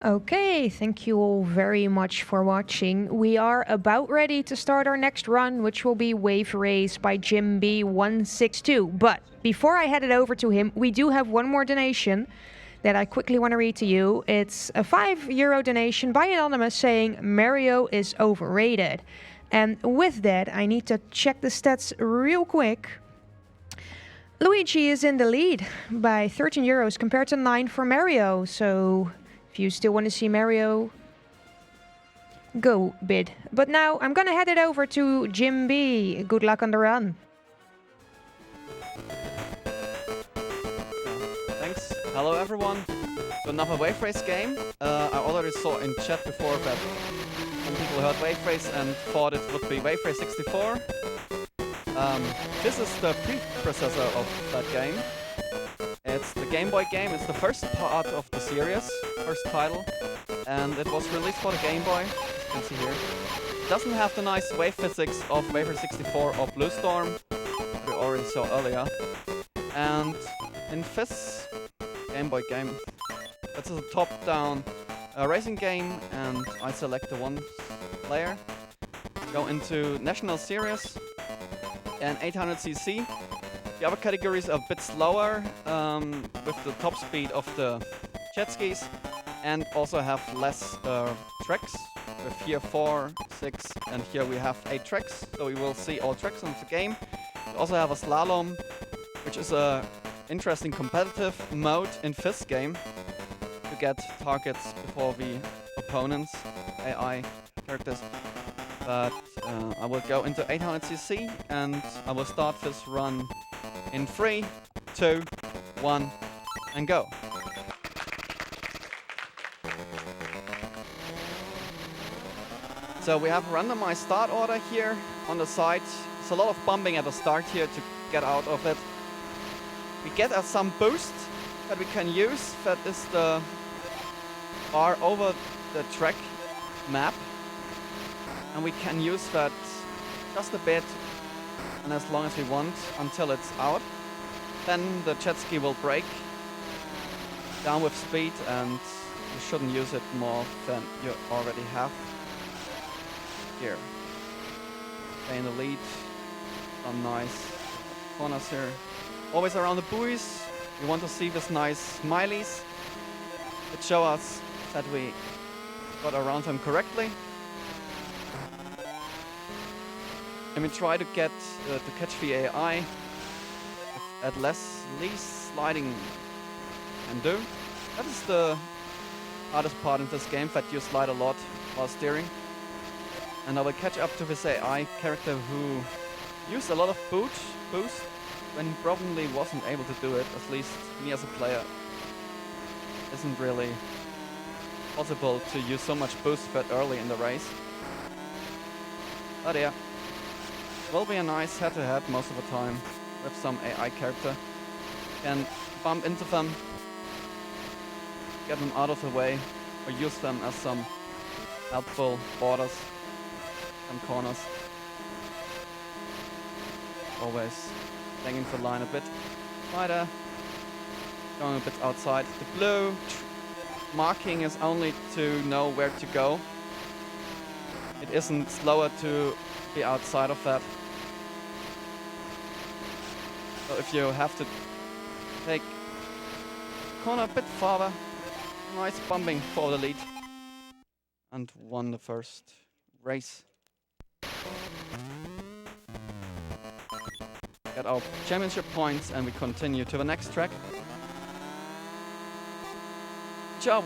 Okay, thank you all very much for watching. We are about ready to start our next run, which will be Wave Race by Jim B162. But before I head it over to him, we do have one more donation that I quickly want to read to you. It's a €5 donation by Anonymous saying Mario is overrated. And with that, I need to check the stats real quick. Luigi is in the lead by €13 compared to 9 for Mario. So if you still want to see Mario, go bid. But now I'm gonna head it over to Jim B. Good luck on the run. Thanks. Hello everyone. So another Wave Race game. I already saw in chat before that some people heard Wave Race and thought it would be Wave Race 64. This is the predecessor of that game. It's the Game Boy game. It's the first part of the series, first title, and it was released for the Game Boy, as you can see here. It doesn't have the nice wave physics of Wave Race 64 or Blue Storm, that we already saw earlier. And in this Game Boy game, it's a top-down racing game, and I select the one player, go into National Series and 800cc. The other categories are a bit slower, with the top speed of the jet skis, and also have less tracks. With here 4, 6, and here we have 8 tracks, so we will see all tracks in the game. We also have a slalom, which is a interesting competitive mode in this game to get targets before the opponents, AI characters. But I will go into 800cc and I will start this run in 3, 2, 1, and go. So we have a randomized start order here on the side. There's a lot of bumping at the start here to get out of it. We get some boost that we can use. That is the bar over the track map. And we can use that just a bit and as long as we want until it's out. Then the jet ski will brake down with speed and you shouldn't use it more than you already have. Here. Stay in the lead. Some nice corners here. Always around the buoys. We want to see these nice smileys that show us that we got around them correctly. And we try to get to catch the AI at least sliding can do. That is the hardest part in this game, that you slide a lot while steering. And I will catch up to this AI character who used a lot of boost when he probably wasn't able to do it. At least me as a player isn't really possible to use so much boost that early in the race. But yeah. Will be a nice head-to-head most of the time with some AI character. Can bump into them, get them out of the way, or use them as some helpful borders, some corners. Always staying the line a bit wider, going a bit outside. The blue marking is only to know where to go. It isn't slower to be outside of that. So if you have to take the corner a bit farther, nice bumping for the lead. And won the first race. Get our championship points and we continue to the next track. Job.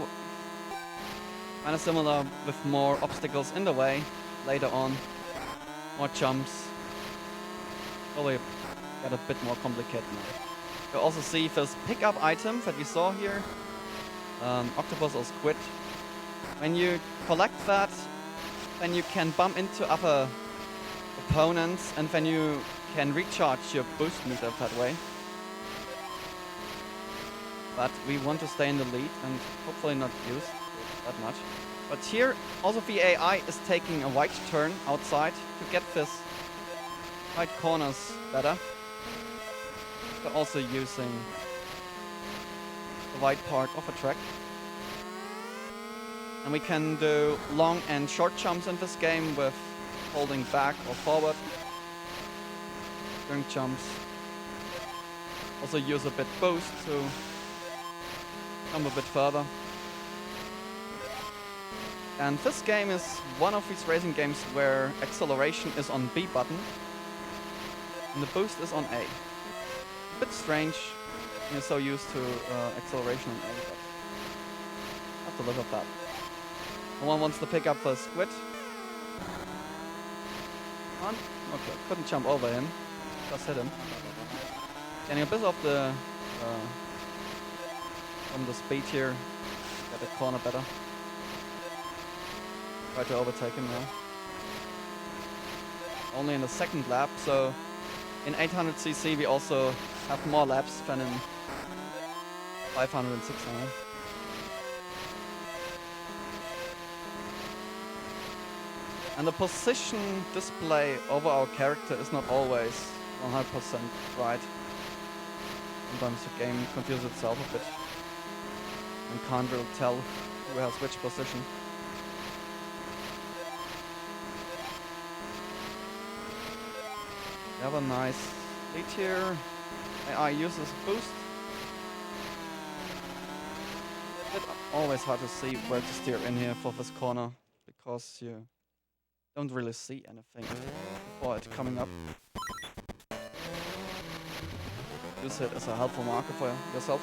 Kind of similar with more obstacles in the way later on. More jumps. Probably get a bit more complicated now. You also see this pickup item that we saw here. Octopus or squid. When you collect that, then you can bump into other opponents and then you can recharge your boost meter that way. But we want to stay in the lead and hopefully not use it that much. But here also the AI is taking a wide turn outside to get this tight corners better. They're also using the wide part of a track. And we can do long and short jumps in this game with holding back or forward during jumps. Also use a bit boost to jump a bit further. And this game is one of these racing games where acceleration is on B button and the boost is on A. A bit strange when you're so used to acceleration on A, but I have to live with that. No one wants to pick up the squid. On. Okay, couldn't jump over him. Just hit him. Getting a bit of the from the speed here. Get the corner better. Try to overtake him now. Only in the second lap, so in 800cc we also have more laps than in 500 and 600. And the position display over our character is not always 100% right. Sometimes the game confuses itself a bit and can't really tell who has which position. We have a nice lead here. AI uses boost. It's always hard to see where to steer in here for this corner because you don't really see anything before it coming up. Use it as a helpful marker for yourself.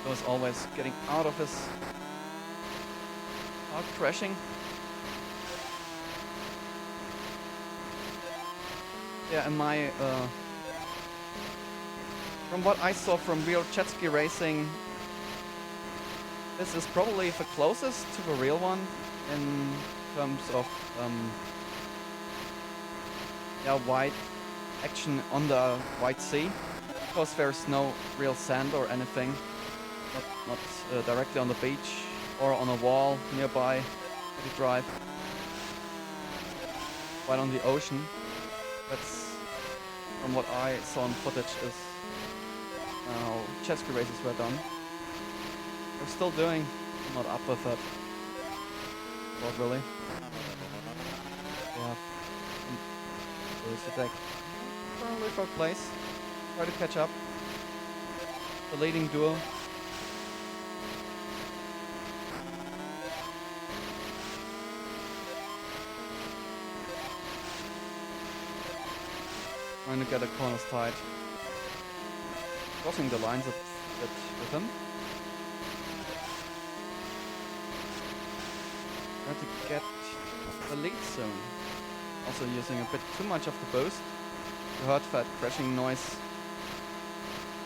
So it's always getting out of his crashing. Yeah, and my from what I saw from real jet ski racing, this is probably the closest to the real one in terms of wide action on the wide sea, because there's no real sand or anything, not directly on the beach or on a wall nearby where you drive, right on the ocean. That's from what I saw in footage is how jet ski races were done. We're still doing, I'm not up with that. Not really. Yeah. Where's the deck? Probably for place. Try to catch up. The leading duo. Trying to get the corners tight. Crossing the lines a bit with him. Try to get the lead soon. Also using a bit too much of the boost. You heard that crashing noise.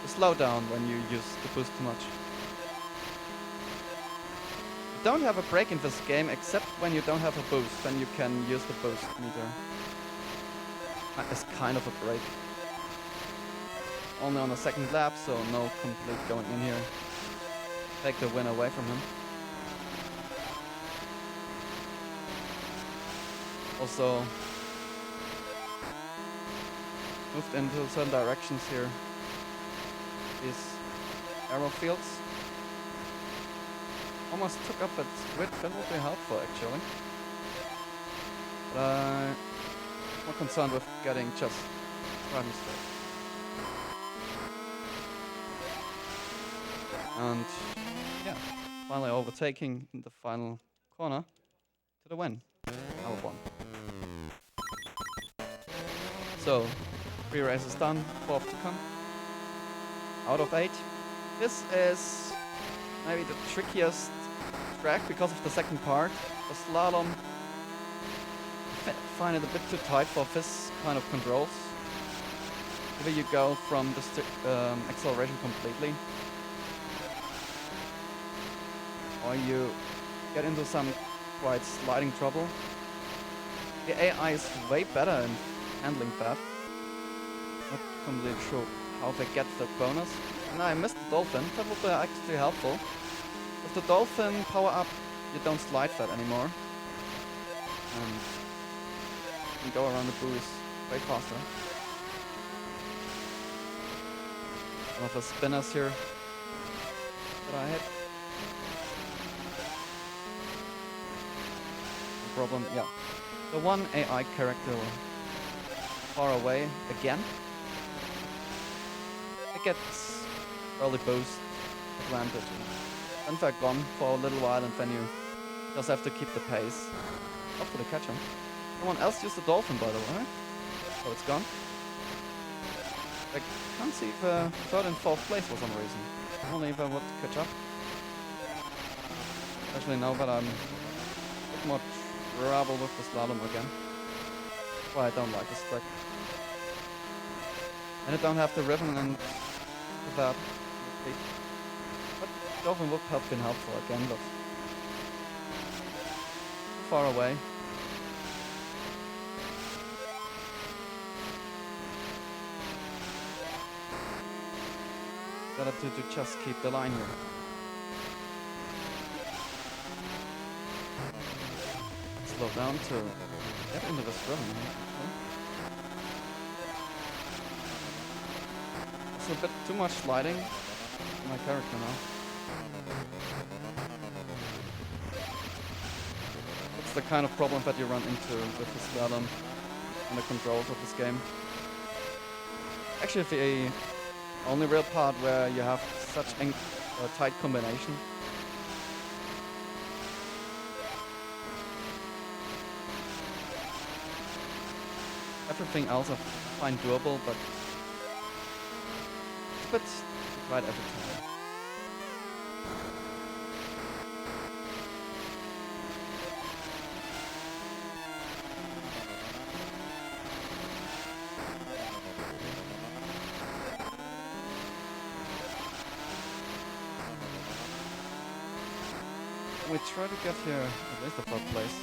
You slow down when you use the boost too much. You don't have a brake in this game except when you don't have a boost. Then you can use the boost meter. It's kind of a brake. Only on the second lap, so no complete going in here. Take the win away from him. Also moved into certain directions here. These arrow fields. Almost took up that squid, that would be helpful actually. But I'm more concerned with getting just driving straight. And yeah, finally overtaking in the final corner to the win. Alphen. So, 3 races done, 4th to come. Out of 8. This is maybe the trickiest track because of the second part. The slalom, I find it a bit too tight for this kind of controls. Either you go from the acceleration completely, or you get into some quite sliding trouble. The AI is way better in handling that. Not completely sure how they get the bonus. And I missed the dolphin, that would be actually helpful. With the dolphin power up, you don't slide that anymore. And you can go around the buoys way faster. One of the spinners here. that I had. No problem, yeah. The one AI character far away again. It gets early boost advantage. And in fact, gone for a little while, and then you just have to keep the pace. Hopefully catch him. Someone else used the dolphin, by the way. Oh, it's gone. I can't see the third and fourth place for some reason. Only if I would catch up. Especially now that I'm a bit more trouble with the slalom again. Well, I don't like this track. And I don't have the rhythm and that. But dolphin would have been helpful again, but too far away. Better to just keep the line here. Slow down to get into this rhythm here. Also a bit too much sliding for my character now. That's the kind of problem that you run into with the slalom and the controls of this game. Actually, the only real part where you have such a tight combination. Everything else I find doable, but it's a bit right every time. We try to get here at least the third place.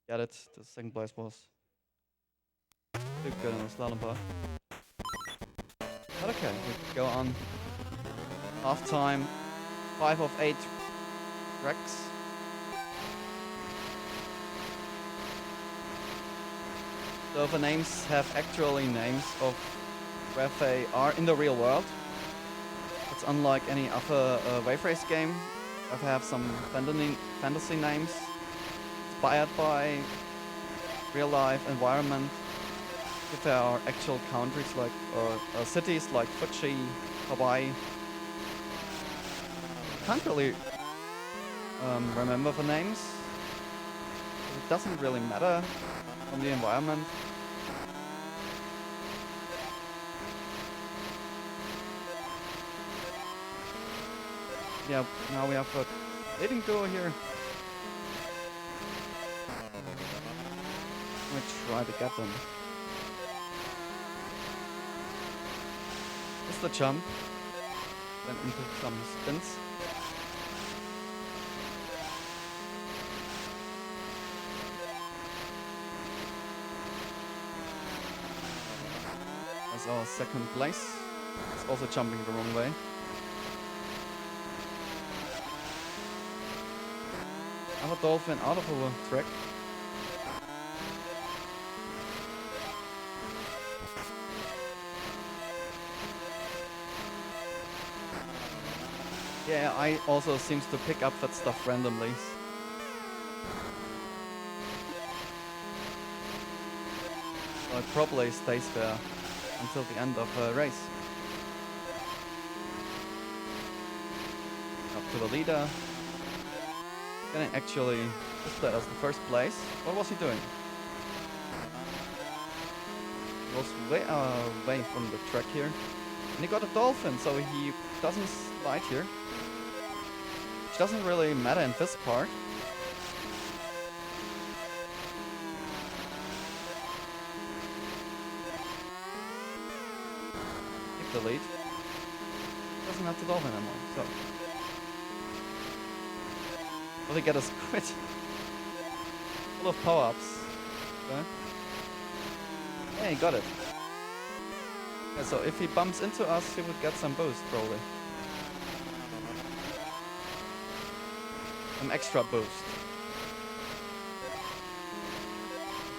Get it, the second place was pretty good in the slalom part. But okay, we go on half time, 5 of 8 wrecks. So the names have actually names of where they are in the real world. It's unlike any other wave race game. I have some fantasy names inspired by real life environment. If there are actual countries like or cities like Fuji, Hawaii. Can't really remember the names. It doesn't really matter from the environment. Yeah, now we have a leading duo here. We try to get them. It's the jump. Then into some spins. That's our second place. It's also jumping the wrong way. I have a dolphin out of the track. Yeah, I also seems to pick up that stuff randomly. So it probably stays there until the end of the race. Up to the leader. Can I actually display as the first place? What was he doing? He was way away from the track here. And he got a dolphin, so he doesn't slide here. Which doesn't really matter in this part. Keep the lead. Doesn't have the dolphin anymore, so. Will he get a squid? Full of power-ups. Okay. Yeah, he got it. Yeah, so if he bumps into us, he would get some boost, probably. Some extra boost.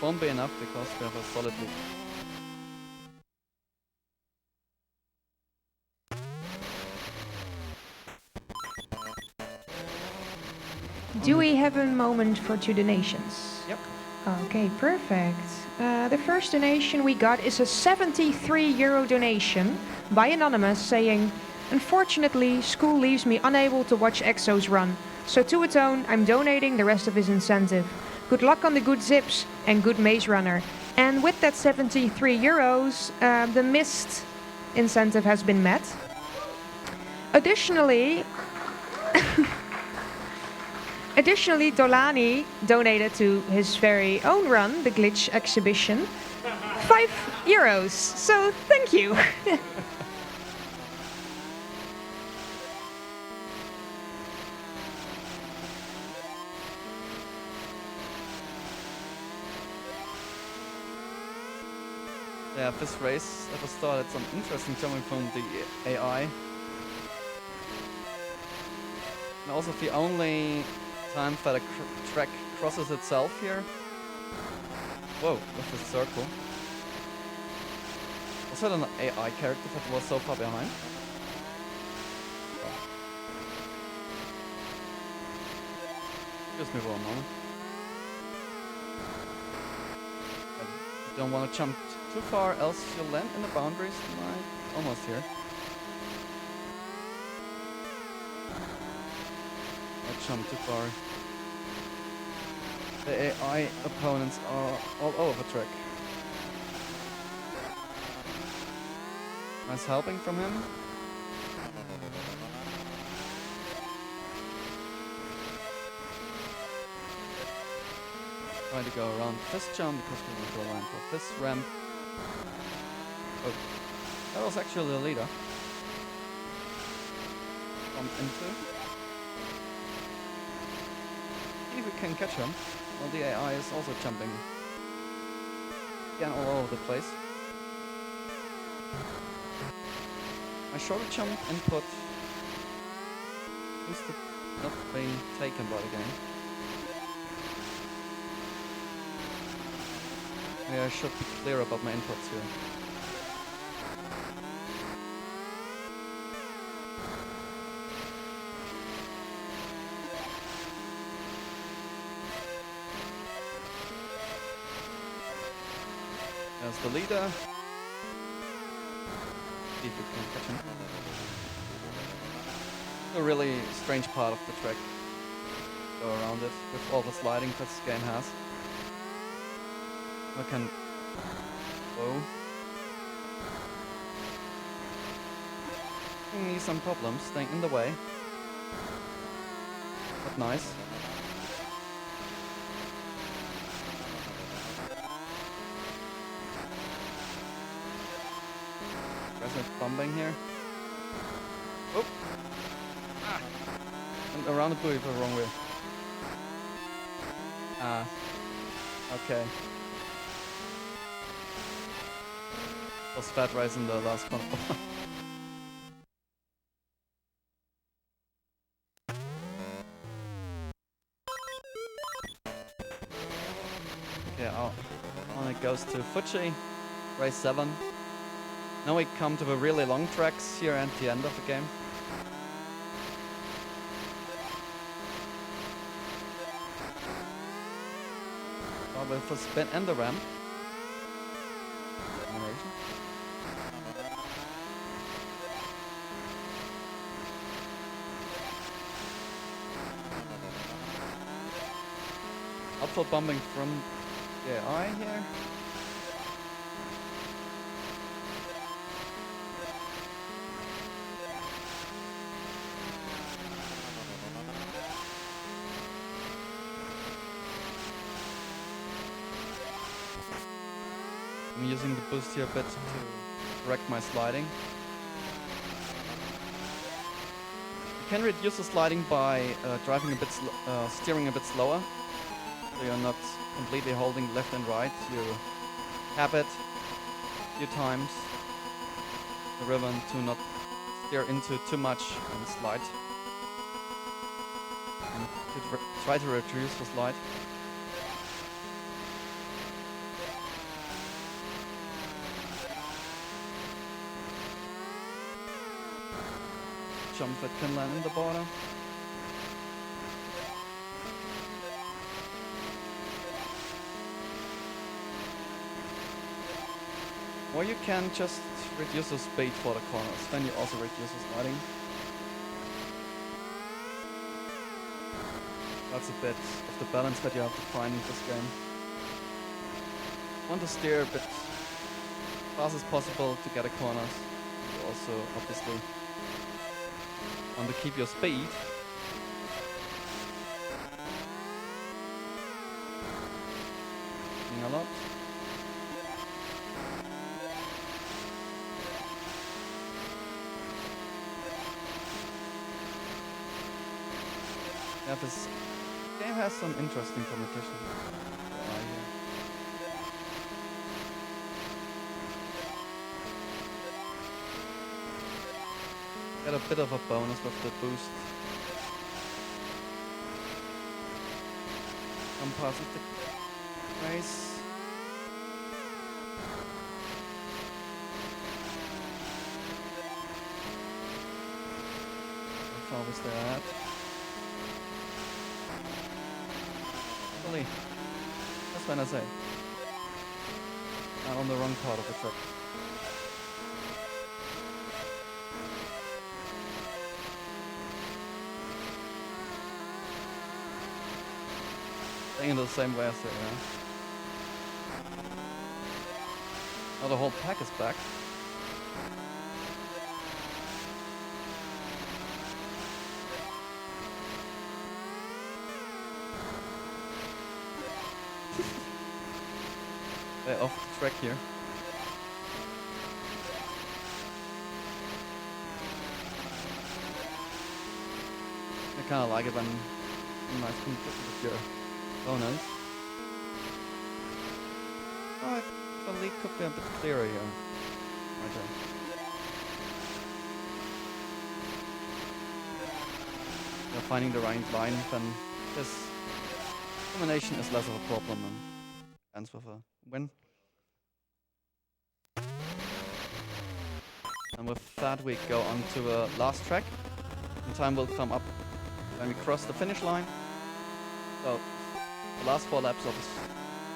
Won't be enough because we have a solid lead. Do we have a moment for 2 donations? Yep. Okay, perfect. The first donation we got is a 73 euro donation by Anonymous saying, "Unfortunately, school leaves me unable to watch Exo's run. So to atone, I'm donating the rest of his incentive. Good luck on the good zips and good maze runner." And with that 73 euros, the missed incentive has been met. Additionally, Dolani donated to his very own run, the Glitch Exhibition, 5 euros. So thank you. Yeah, this race at the start had some interesting jumping from the AI. And also the only time that a track crosses itself here. Whoa, with this circle. Was that an AI character that was so far behind? Oh. Excuse me for a moment. I don't want to jump too far, else you'll land in the boundaries. Right, almost here. I jumped too far. The AI opponents are all over the track. Nice helping from him. Trying to go around this jump because we want to align for this ramp. Oh, that was actually the leader. Jump into. If we can catch him. Well, the AI is also jumping again all over the place. My shorter jump input seems to not be taken by the game. Maybe I should be clear about my inputs here. There's the leader. See if we can catch him. A really strange part of the track. Go around it with all the sliding that this game has. I can... Whoa. Giving me some problems, staying in the way. But nice. Bumping here. Oh! Ah! And around the buoy the wrong way. Ah. Okay. Was fat rise in the last one. Okay, on it goes to Fuji. Race 7. Now we come to the really long tracks here at the end of the game. With the spin and the ramp. Animation. Uphill bumping from the AI here. I'm using the boost here a bit to correct my sliding. You can reduce the sliding by driving a bit, steering a bit slower, so you're not completely holding left and right. You tap it a few times the ribbon to not steer into too much and slide. And to try to reduce the slide. Jump that can land in the border. Or you can just reduce the speed for the corners, then you also reduce the sliding. That's a bit of the balance that you have to find in this game. Want to steer a bit fast as possible to get the corners. You also obviously want to keep your speed. A lot. Yeah, this game has some interesting competition. Get a bit of a bonus with the boost. Come past the race. How far was that? Really? That's when I say. Not on the wrong part of the track. Staying in the same way as there, yeah. Now the whole pack is back. They're off the track here. I kinda like it when you might compete with your opponents. Oh, the lead could be a bit clearer here. Right there. You're finding the right line, then this combination is less of a problem and ends with a win. And with that we go on to the last track. And time will come up when we cross the finish line. So, the last 4 laps of this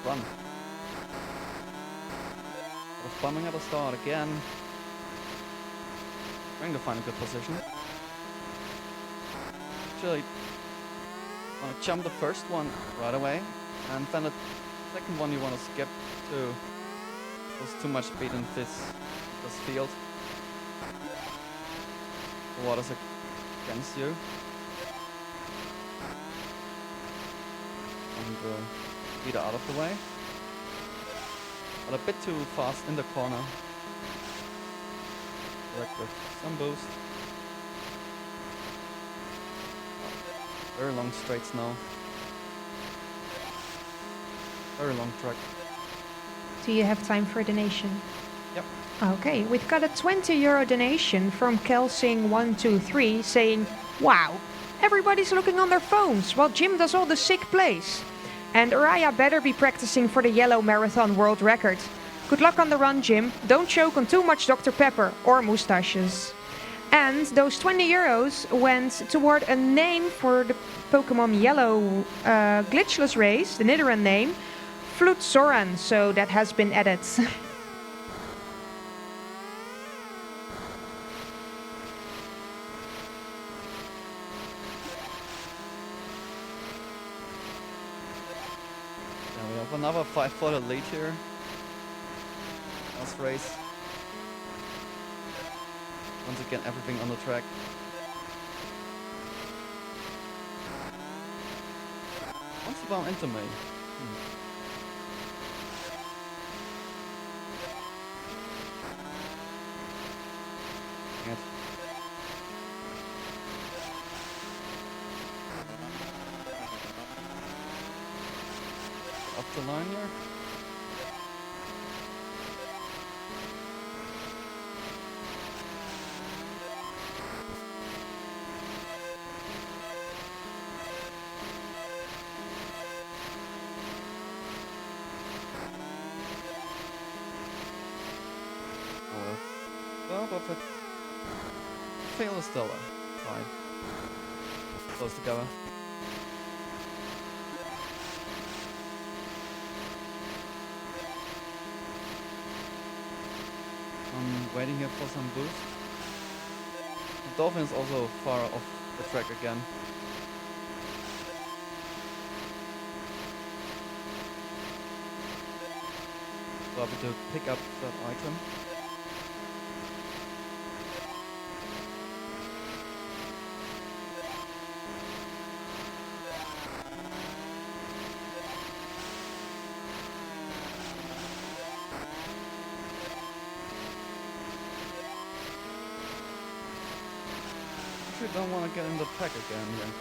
run. Bit of bumming at the start again. Trying to find a good position. Actually, want to jump the first one right away, and then the second one you want to skip to. There's too much speed in this field. The water's against you. And either out of the way. But a bit too fast in the corner. Correct with some boost. Very long straights now. Very long track. Do you have time for a donation? Yep. Okay, we've got a €20 donation from Kelsing123 saying, "Wow, everybody's looking on their phones while Jim does all the sick plays. And Araya better be practicing for the yellow marathon world record. Good luck on the run, Jim. Don't choke on too much Dr. Pepper or moustaches." And those €20 went toward a name for the Pokemon Yellow glitchless race, the Nidoran name, Flutzoran, so that has been added. We have another 5 for the lead here. Last race. Once again, everything on the track. Once you bump into me. Dang it. Up the line here. But fail is still fine. Close together. Waiting here for some boost. The Dolphin is also far off the track again. So I'll have to pick up that item. Don't want to get in the pack again here.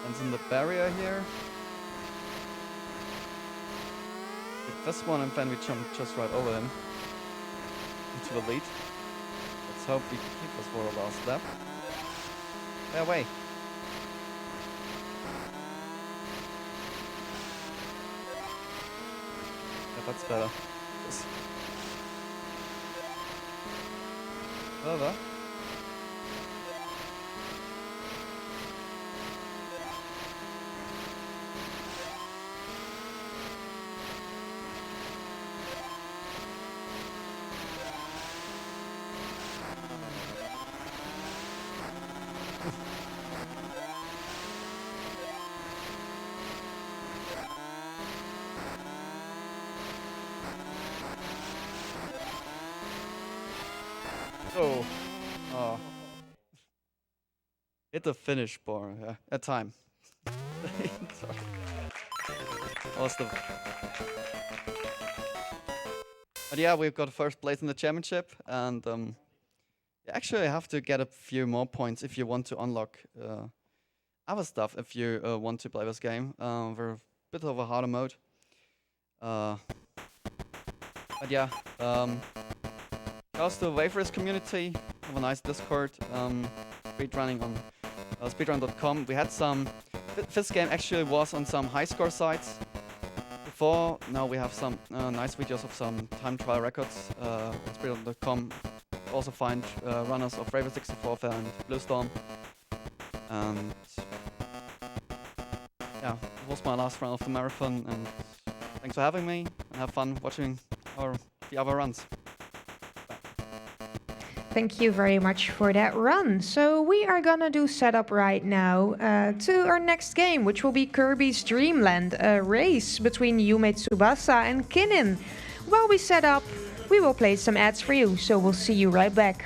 And in the barrier here. With this one, and then we jump just right over him into the lead. Let's hope we keep this for the last lap. Yeah, wait. That's better. Yes. Further. Oh. Hit the finish bar, yeah. At time. Sorry. But yeah, we've got first place in the championship, and you actually have to get a few more points if you want to unlock other stuff, if you want to play this game. We're a bit of a harder mode. But yeah, shout to the Wave Race community. Have a nice Discord. Speedrunning on speedrun.com. We had some. This game actually was on some high score sites before. Now we have some nice videos of some time trial records on speedrun.com. Also find runners of Raver 64 and Blue Storm. And yeah, it was my last run of the marathon. And thanks for having me. And have fun watching the other runs. Thank you very much for that run. So we are gonna do setup right now to our next game, which will be Kirby's Dream Land, a race between Yume Tsubasa and Kinnin. While we set up, we will play some ads for you, so we'll see you right back.